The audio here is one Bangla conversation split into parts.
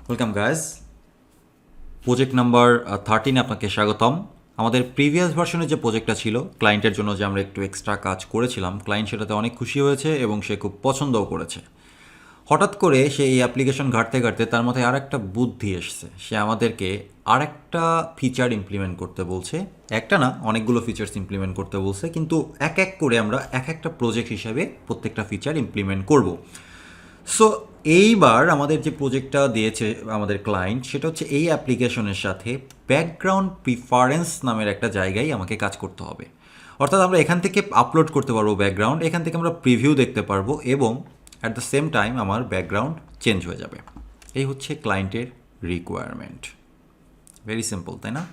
ওয়েলকাম গাইজ, প্রজেক্ট নাম্বার 13 আপনাকে স্বাগতম। আমাদের প্রিভিয়াস ভার্সনে যে প্রজেক্টটা ছিল ক্লায়েন্টের জন্য, যে আমরা একটু এক্সট্রা কাজ করেছিলাম, ক্লায়েন্ট সেটাতে অনেক খুশি হয়েছে এবং সে খুব পছন্দও করেছে। হঠাৎ করে সে এই অ্যাপ্লিকেশন ঘাঁটতে ঘাঁটতে তার মাথায় আর একটা বুদ্ধি এসছে। সে আমাদেরকে আরেকটা ফিচার ইমপ্লিমেন্ট করতে বলছে। একটা না, অনেকগুলো ফিচার্স ইমপ্লিমেন্ট করতে বলছে, কিন্তু এক এক করে আমরা এক একটা প্রজেক্ট হিসাবে প্রত্যেকটা ফিচার ইমপ্লিমেন্ট করব। সো এইবার আমাদের যে প্রজেক্টটা দিয়েছে আমাদের ক্লায়েন্ট, সেটা হচ্ছে এই অ্যাপ্লিকেশনের সাথে ব্যাকগ্রাউন্ড প্রিফারেন্স নামের একটা জায়গায় আমাকে কাজ করতে হবে। অর্থাৎ আমরা এখান থেকে আপলোড করতে পারবো ব্যাকগ্রাউন্ড, এখান থেকে আমরা প্রিভিউ দেখতে পারবো এবং অ্যাট দ্য সেম টাইম আমার ব্যাকগ্রাউন্ড চেঞ্জ হয়ে যাবে। এই হচ্ছে ক্লায়েন্টের রিকোয়ারমেন্ট। ভেরি সিম্পল, তাই না?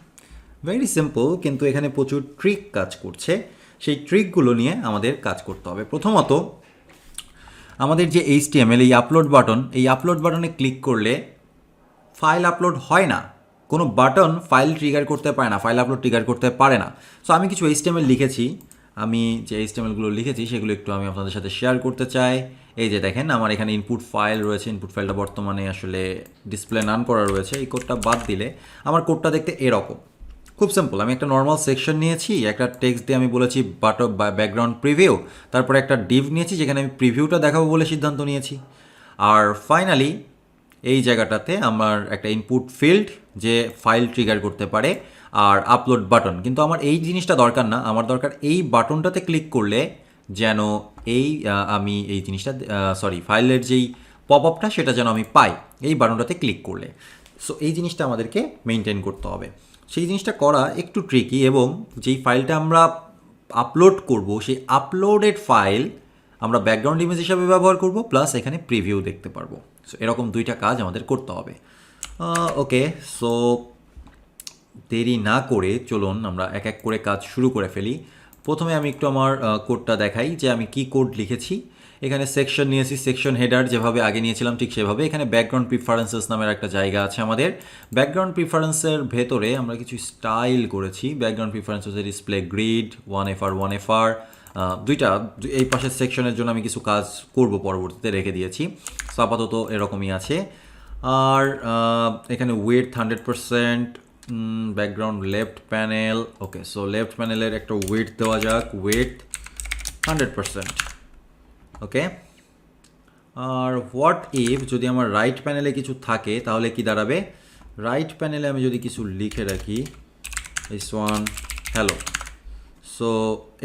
ভেরি সিম্পল, কিন্তু এখানে প্রচুর ট্রিক কাজ করছে। সেই ট্রিকগুলো নিয়ে আমাদের কাজ করতে হবে। প্রথমত, আমাদের যে HTML এই আপলোড বাটনে ক্লিক করলে ফাইল আপলোড হয় না। কোনো বাটন ফাইল ট্রিগার করতে পারে না, ফাইল আপলোড ট্রিগার করতে পারে না। সো আমি কিছু HTML লিখেছি। আমি যে HTMLগুলো লিখেছি সেগুলো একটু আমি আপনাদের সাথে শেয়ার করতে চাই। এই যে দেখেন, আমার এখানে ইনপুট ফাইল রয়েছে। ইনপুট ফাইলটা বর্তমানে আসলে ডিসপ্লে নান করা রয়েছে। এই কোডটা বাদ দিলে আমার কোডটা দেখতে এরকম। খুব সিম্পল। আমি একটা নর্মাল সেকশন নিয়েছি, একটা টেক্সট দিয়ে আমি বলেছি ব্যাকগ্রাউন্ড প্রিভিউ, তারপরে একটা ডিভ নিয়েছি যেখানে আমি প্রিভিউটা দেখাবো বলে সিদ্ধান্ত নিয়েছি। আর ফাইনালি এই জায়গাটাতে আমার একটা ইনপুট ফিল্ড যে ফাইল ট্রিগার করতে পারে, আর আপলোড বাটন। কিন্তু আমার এই জিনিসটা দরকার না, আমার দরকার এই বাটনটাতে ক্লিক করলে যেন আমি এই জিনিসটা ফাইলের যেই পপ আপটা সেটা যেন আমি পাই এই বাটনটাতে ক্লিক করলে। সো এই জিনিসটা আমাদেরকে মেনটেন করতে হবে। সেই জিনিসটা করা একটু ট্রিকি, এবং যেই ফাইলটা আমরা আপলোড করব সেই আপলোডেড ফাইল আমরা ব্যাকগ্রাউন্ড ইমেজ হিসাবে ব্যবহার করব, প্লাস এখানে প্রিভিউ দেখতে পারবো। সো এরকম দুইটা কাজ আমাদের করতে হবে। ওকে, সো দেরি না করে চলুন আমরা এক এক করে কাজ শুরু করে ফেলি। প্রথমে আমি একটু আমার কোডটা দেখাই যে আমি কি কোড লিখেছি। এখানে সেকশন নিয়েছি, সেকশন হেডার যেভাবে আগে নিয়েছিলাম ঠিক সেভাবে। এখানে ব্যাকগ্রাউন্ড প্রিফারেন্সেস নামের একটা জায়গা আছে আমাদের। ব্যাকগ্রাউন্ড প্রিফারেন্সের ভেতরে আমরা কিছু স্টাইল করেছি। ব্যাকগ্রাউন্ড প্রিফারেন্সের ডিসপ্লে গ্রিড 1FR দুইটা, এই পাশের সেকশনের জন্য আমি কিছু কাজ করব পরবর্তীতে রেখে দিয়েছি। সো আপাতত এরকমই আছে। আর এখানে width 100%, background left panel. Okay, so left প্যানেলের একটা উইডথ দেওয়া যাক, উইডথ 100%। ওকে, আর হোয়াট ইফ যদি আমার রাইট প্যানেলে কিছু থাকে তাহলে কি দাঁড়াবে? রাইট প্যানেলে আমি যদি কিছু লিখে রাখি, দিস ওয়ান হ্যালো। সো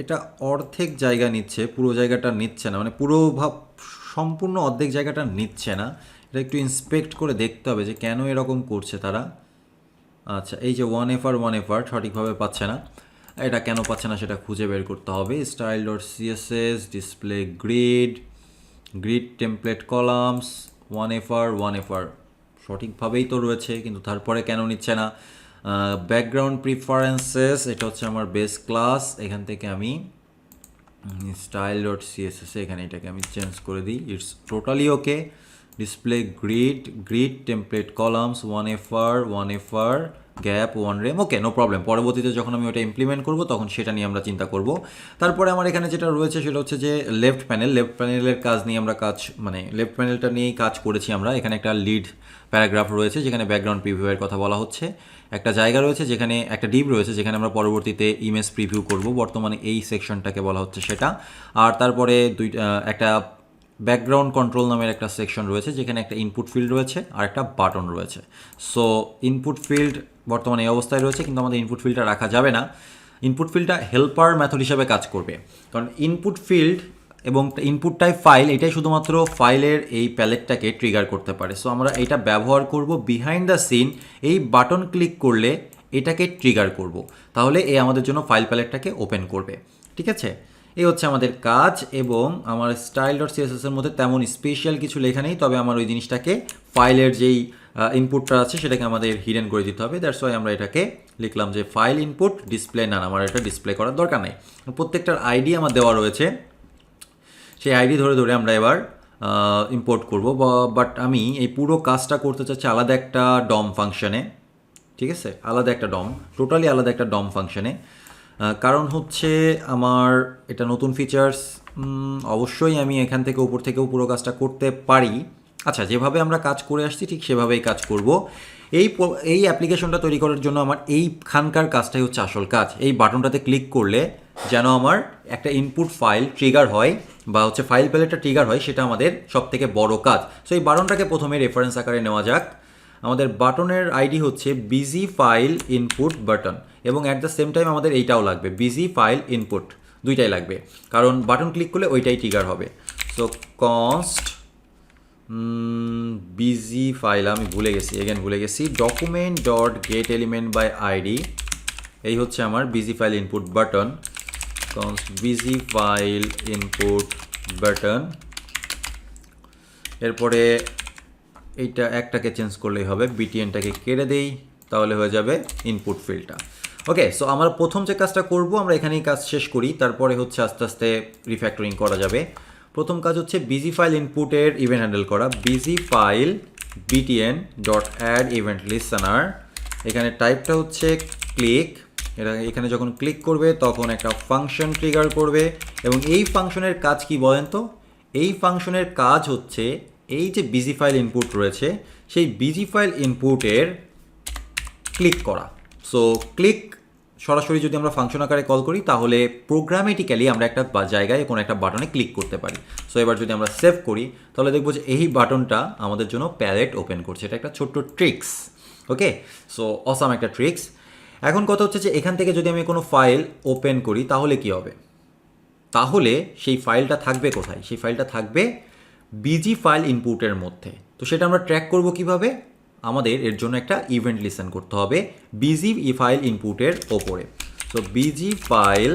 এটা অর্ধেক জায়গা নিচ্ছে, পুরো জায়গাটা নিচ্ছে না, মানে সম্পূর্ণ অর্ধেক জায়গাটা নিচ্ছে না। এটা একটু ইন্সপেক্ট করে দেখতে হবে যে কেন এরকম করছে তারা। আচ্ছা, এই যে 1FR সঠিকভাবে পাচ্ছে না। এটা কেন পাচ্ছে না সেটা খুঁজে বের করতে হবে। style.css display grid template columns 1FR সঠিকভাবেই তো রয়েছে, কিন্তু তারপরে কেন নিচ্ছে না? ব্যাকগ্রাউন্ড প্রিফারেন্সেস, এটা হচ্ছে আমার বেস ক্লাস। এখান থেকে আমি style.css এখানে এটাকে আমি চেঞ্জ করে দিই। It's totally okay. Display grid template columns 1FR gap 1rem, okay, no problem. পরবর্তীতে যখন আমি ওটা ইমপ্লিমেন্ট করব তখন সেটা নিয়ে আমরা চিন্তা করব। তারপরে আমার এখানে যেটা রয়েছে সেটা হচ্ছে যে লেফট প্যানেলের কাজ নিয়ে আমরা লেফট প্যানেলটা নিয়েই কাজ করেছি আমরা। এখানে একটা লিড প্যারাগ্রাফ রয়েছে যেখানে ব্যাকগ্রাউন্ড প্রিভিউয়ের কথা বলা হচ্ছে। একটা জায়গা রয়েছে যেখানে একটা ডিপ রয়েছে যেখানে আমরা পরবর্তীতে ইমেজ প্রিভিউ করব। বর্তমানে এই সেকশনটাকে বলা হচ্ছে সেটা। আর তারপরে একটা ব্যাকগ্রাউন্ড কন্ট্রোল নামের একটা সেকশন রয়েছে যেখানে একটা ইনপুট ফিল্ড রয়েছে আর একটা বাটন রয়েছে। সো ইনপুট ফিল্ড বর্তমানে এই অবস্থায় রয়েছে, কিন্তু আমাদের ইনপুট ফিল্ডটা রাখা যাবে না। ইনপুট ফিল্ডটা হেল্পার মেথড হিসেবে কাজ করবে, কারণ ইনপুট ফিল্ড এবং ইনপুট টাইপ ফাইল এটাই শুধুমাত্র ফাইলের এই প্যালেটটাকে ট্রিগার করতে পারে। সো আমরা এটা ব্যবহার করব বিহাইন্ড দ্য সিন। এই বাটন ক্লিক করলে এটাকে ট্রিগার করব, তাহলে এই আমাদের জন্য ফাইল প্যালেটটাকে ওপেন করবে। ঠিক আছে, এই হচ্ছে আমাদের কাজ। এবং আমার style.css এর মধ্যে তেমন স্পেশাল কিছু লেখা নেই, তবে আমার ওই জিনিসটাকে ফাইলের যেই ইনপুটটা আছে সেটাকে আমাদের হিডেন করে দিতে হবে। দ্যাটস ওয়াই আমরা এটাকে লিখলাম যে ফাইল ইনপুট ডিসপ্লে নান। আমার এটা ডিসপ্লে করার দরকার নেই, প্রত্যেকটার আইডি আমার দেওয়া রয়েছে। সেই আইডি ধরে ধরে আমরা এবার ইম্পোর্ট করব। বাট আমি এই পুরো কাজটা করতে চাচ্ছি আলাদা একটা ডম ফাংশনে। ঠিক আছে, টোটালি আলাদা একটা ডম ফাংশনে। কারণ হচ্ছে আমার এটা নতুন ফিচার্স, অবশ্যই আমি এখান থেকে উপর থেকেও পুরো কাজটা করতে পারি। আচ্ছা, যেভাবে আমরা কাজ করে আসছি ঠিক সেভাবেই কাজ করব। এই অ্যাপ্লিকেশনটা তৈরি করার জন্য আমার এইখানকার কাজটাই হচ্ছে আসল কাজ। এই বাটনটাতে ক্লিক করলে যেন আমার একটা ইনপুট ফাইল ট্রিগার হয় বা হচ্ছে ফাইল প্যালেটটা ট্রিগার হয়, সেটা আমাদের সবথেকে বড় কাজ। সো এই বাটনটাকে প্রথমে রেফারেন্স আকারে নেওয়া যাক। আমাদের বাটনের আইডি হচ্ছে বিজি ফাইল ইনপুট বাটন, এবং অ্যাট দ্য সেম টাইম আমাদের এইটাও লাগবে, বিজি ফাইল ইনপুট, দুইটাই লাগবে, কারণ বাটন ক্লিক করলে ওইটাই ট্রিগার হবে। সো কনস্ট বিজি ফাইল, আমি ভুলে গেছি, document dot get element by ID, এই হচ্ছে আমার BG file input button. Const BG file input button, এরপরে এইটা একটাকে চেঞ্জ করলেই হবে, বিটিএনটাকে কেটে দেই, তাহলে হয়ে যাবে ইনপুট ফিল্ডটা। ওকে, সো আমরা প্রথম যে কাজটা করব, আমরা এখানেই কাজ শেষ করি, তারপরে হচ্ছে আস্তে আস্তে রিফ্যাক্টরিং করা যাবে। প্রথম কাজ হচ্ছে বিজি ফাইল ইনপুটের ইভেন্ট হ্যান্ডেল করা। BG file BTN dot add event listener, এখানে টাইপটা হচ্ছে ক্লিক। এখানে যখন ক্লিক করবে তখন একটা ফাংশন ট্রিগার করবে, এবং এই ফাংশনের কাজ কি বলেন তো? এই ফাংশনের কাজ হচ্ছে এই যে বিজি ফাইল ইনপুট রয়েছে, সেই বিজি ফাইল ইনপুটের ক্লিক করা। সো ক্লিক সরাসরি যদি আমরা ফাংশন আকারে কল করি, তাহলে প্রোগ্রামেটিক্যালি আমরা একটা জায়গায় কোনো একটা বাটনে ক্লিক করতে পারি। সো এবার যদি আমরা সেভ করি, তাহলে দেখবো যে এই বাটনটা আমাদের জন্য প্যালেট ওপেন করছে। এটা একটা ছোট্ট ট্রিক্স। ওকে, সো অসাম একটা ট্রিক্স। এখন কথা হচ্ছে যে এখান থেকে যদি আমি কোনো ফাইল ওপেন করি, তাহলে কি হবে? তাহলে সেই ফাইলটা থাকবে কোথায়? সেই ফাইলটা থাকবে বিজি ফাইল ইনপুটের মধ্যে। তো সেটা আমরা ট্র্যাক করব কিভাবে? আমাদের এর জন্য একটা ইভেন্ট লিসেন করতে হবে বিজি ফাইল ইনপুটের ওপরে। So BG file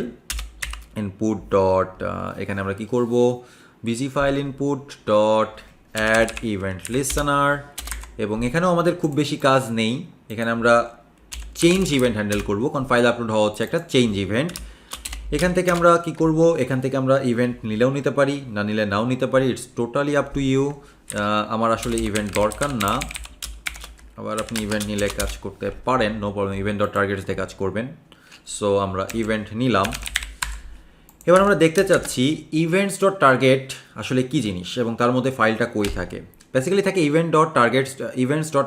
input dot, এখানে আমরা কি করব? BG file input dot add event listener, এবং এখানেও আমাদের খুব বেশি কাজ নেই। এখানে আমরা চেঞ্জ ইভেন্ট হ্যান্ডেল করব, কারণ ফাইল আপলোড হওয়া হচ্ছে একটা চেঞ্জ ইভেন্ট। এখান থেকে আমরা কি করব? এখান থেকে আমরা ইভেন্ট নিলেও নিতে পারি, না নিলে নাও নিতে পারি, it's totally up to you. আমার আসলে ইভেন্ট দরকার না, আবার আপনি ইভেন্ট নিলে কাজ করতে পারেন, no problem, event dot targets দিয়ে কাজ করবেন। সো আমরা ইভেন্ট নিলাম। এবার আমরা দেখতে চাচ্ছি ইভেন্টস ডট টার্গেট আসলে কী জিনিস এবং তার মধ্যে ফাইলটা কই থাকে। বেসিক্যালি থাকে ইভেন্টস ডট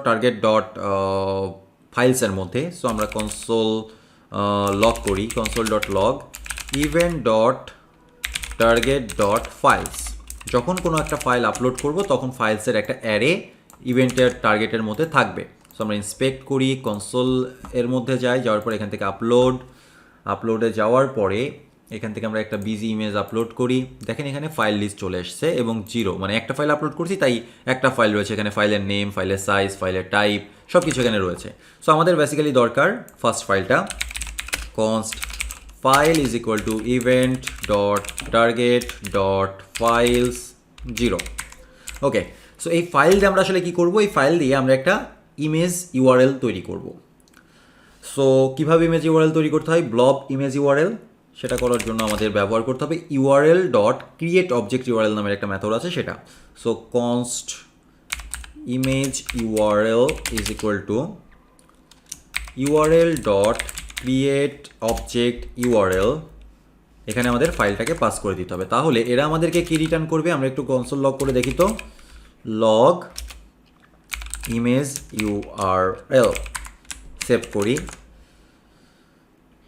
টার্গেট ডট ফাইলসের মধ্যে। সো আমরা কনসোল লগ করি, console dot log event dot target dot files. যখন কোনো একটা ফাইল আপলোড করব, তখন ফাইলসের একটা অ্যারে ইভেন্টের টার্গেটের মধ্যে থাকবে। সো আমরা ইন্সপেক্ট করি, কনসোল এর মধ্যে যাওয়ার পরে এখান থেকে আপলোডে যাওয়ার পরে এখান থেকে আমরা একটা বিজি ইমেজ আপলোড করি। দেখেন এখানে ফাইল লিস্ট চলে এসছে এবং 0, মানে একটা ফাইল আপলোড করছি তাই একটা ফাইল রয়েছে এখানে, ফাইলের নেম, ফাইলের সাইজ, ফাইলের টাইপ, সব কিছু এখানে রয়েছে। সো আমাদের বেসিক্যালি দরকার ফার্স্ট ফাইলটা, const file is equal to event dot target dot files 0। Okay, so এই ফাইল দিয়ে আমরা আসলে কী করবো? এই ফাইল দিয়ে আমরা একটা ইমেজ ইউআরএল তৈরি করব। সো কীভাবে ইমেজ ইউআরএল তৈরি করতে হয়? ব্লব ইমেজ ইউআরএল, সেটা করার জন্য আমাদের ব্যবহার করতে হবে URL dot create object URL নামের একটা মেথড আছে সেটা। So const image URL is equal to URL dot create object URL, এখানে আমাদের ফাইলটাকে পাস করে দিতে হবে। তাহলে এরা আমাদেরকে কি রিটার্ন করবে? আমরা একটু কনসোল লগ করে দেখি তো। লগ ইমেজ ইউআরএল, সেভ করি।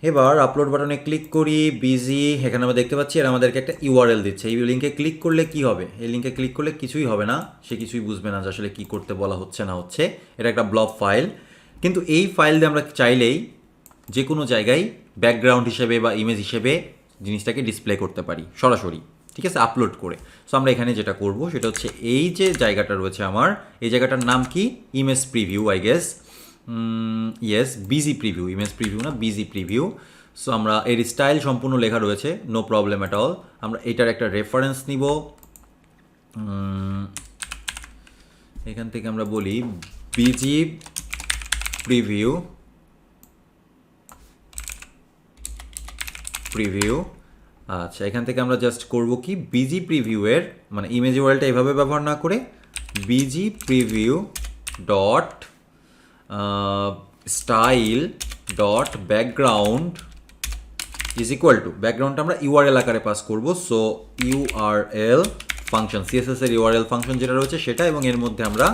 এবার আপলোড বাটনে ক্লিক করি, বিজি, এখানে আমরা দেখতে পাচ্ছি এরা আমাদেরকে একটা ইউআরএল দিচ্ছে। এই লিঙ্কে ক্লিক করলে কি হবে? এই লিঙ্কে ক্লিক করলে কিছুই হবে না, সে কিছুই বুঝবে না যে আসলে কী করতে বলা হচ্ছে না হচ্ছে। এটা একটা ব্লব ফাইল, কিন্তু এই ফাইল দিয়ে আমরা চাইলেই যে কোনো জায়গায় ব্যাকগ্রাউন্ড হিসেবে বা ইমেজ হিসেবে জিনিসটাকে ডিসপ্লে করতে পারি সরাসরি, ঠিক আছে, আপলোড করে। সো আমরা এখানে যেটা করব সেটা হচ্ছে এই যে জায়গাটা রয়েছে আমার, এই জায়গাটার নাম কি? Image preview, I guess, yes, busy preview, image preview না, বিজি প্রিভিউ। সো আমরা এর স্টাইল সম্পূর্ণ লেখা রয়েছে, নো প্রবলেম অ্যাট অল। আমরা এটার একটা রেফারেন্স নিব, এখান থেকে আমরা বলি বিজি প্রিভিউ, আচ্ছা, এখান থেকে আমরা জাস্ট করব কি, বিজি প্রিভিউয়ের মানে ইমেজ ইউআরএলটা এভাবে ব্যবহার না করে busy preview dot style dot background is equal to, ব্যাকগ্রাউন্ডটা আমরা ইউআরএল আকারে পাস করব। সো ইউআরএল ফাংশন, সিএসএস এর ইউআরএল ফাংশন যেটা রয়েছে সেটা, এবং এর মধ্যে আমরা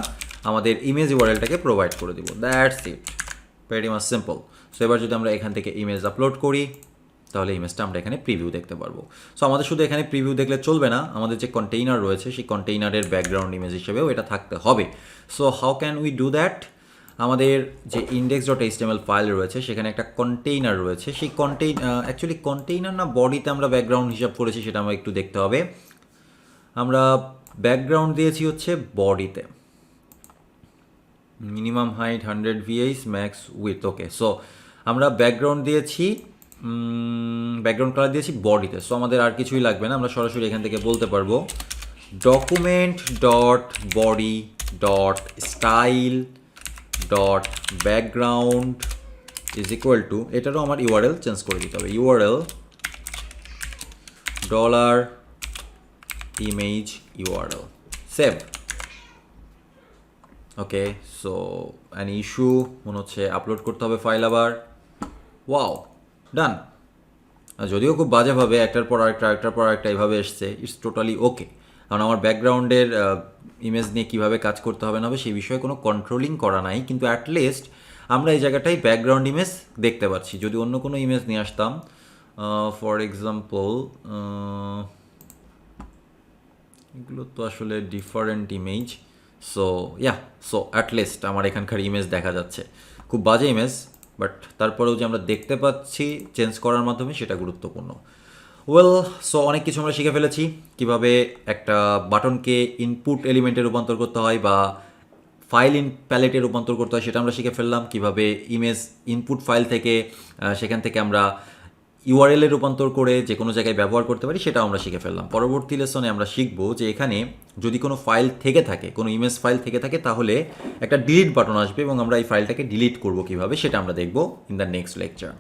আমাদের ইমেজ ইউআরএলটাকে প্রোভাইড করে দিব। That's it, very much simple. So এবার যদি আমরা এখান থেকে ইমেজ আপলোড করি তাহলে ইমেজটা আমরা এখানে প্রিভিউ দেখতে পারবো। সো আমাদের শুধু এখানে প্রিভিউ দেখলে চলবে না, আমাদের যে কন্টেইনার রয়েছে সেই কন্টেইনারের ব্যাকগ্রাউন্ড ইমেজ হিসেবেও এটা থাকতে হবে। So how can we do that? আমাদের যে index.html ফাইল রয়েছে সেখানে একটা কন্টেইনার রয়েছে, সেই অ্যাকচুয়ালি কন্টেইনার না বডিতে আমরা ব্যাকগ্রাউন্ড হিসাব করেছি সেটা আমরা একটু দেখতে হবে। আমরা ব্যাকগ্রাউন্ড দিয়েছি হচ্ছে বডিতে, minimum height 100 VH, max with. Okay, so আমরা ব্যাকগ্রাউন্ড দিয়েছি, ব্যাকগ্রাউন্ড কালার দিয়েছি বডিতে। সো আমাদের আর কিছুই লাগবে না, আমরা সরাসরি এখান থেকে বলতে পারবো document dot body dot style dot background is equal to, এটারও আমার ইউআরএল চেঞ্জ করে দিতে হবে, URL dollar image URL, save. Okay, so an issue মনে হচ্ছে আপলোড করতে হবে ফাইল আবার। ওয়াও, ডান। যদিও খুব বাজেভাবে একটার পর আরেকটা এইভাবে এসছে, ইটস টোটালি ওকে, কারণ আমার ব্যাকগ্রাউন্ডের ইমেজ নিয়ে কীভাবে কাজ করতে হবে না হবে সেই বিষয়ে কোনো কন্ট্রোলিং করা নাই, কিন্তু অ্যাটলিস্ট আমরা এই জায়গাটায় ব্যাকগ্রাউন্ড ইমেজ দেখতে পাচ্ছি। যদি অন্য কোনো ইমেজ নিয়ে আসতাম, ফর এক্সাম্পল এগুলো তো আসলে different image, so so at least আমার এখানকার ইমেজ দেখা যাচ্ছে, খুব বাজে ইমেজ, বাট তারপরেও যে আমরা দেখতে পাচ্ছি চেঞ্জ করার মাধ্যমে সেটা গুরুত্বপূর্ণ। ওয়েল, সো অনেক কিছু আমরা শিখে ফেলেছি, কিভাবে একটা বাটনকে ইনপুট এলিমেন্টে রূপান্তর করতে হয় বা ফাইল প্যালেটে রূপান্তর করতে হয় সেটা আমরা শিখে ফেললাম, কিভাবে ইমেজ ইনপুট ফাইল থেকে সেখান থেকে আমরা ইউআরএলে রূপান্তর করে যে কোনো জায়গায় ব্যবহার করতে পারি সেটাও আমরা শিখে ফেললাম। পরবর্তী লেসনে আমরা শিখব যে এখানে যদি কোনো ফাইল থেকে থাকে, কোনো ইমেজ ফাইল থেকে থাকে, তাহলে একটা ডিলিট বাটন আসবে এবং আমরা এই ফাইলটাকে ডিলিট করব কীভাবে সেটা আমরা দেখব ইন দ্য নেক্সট লেকচার।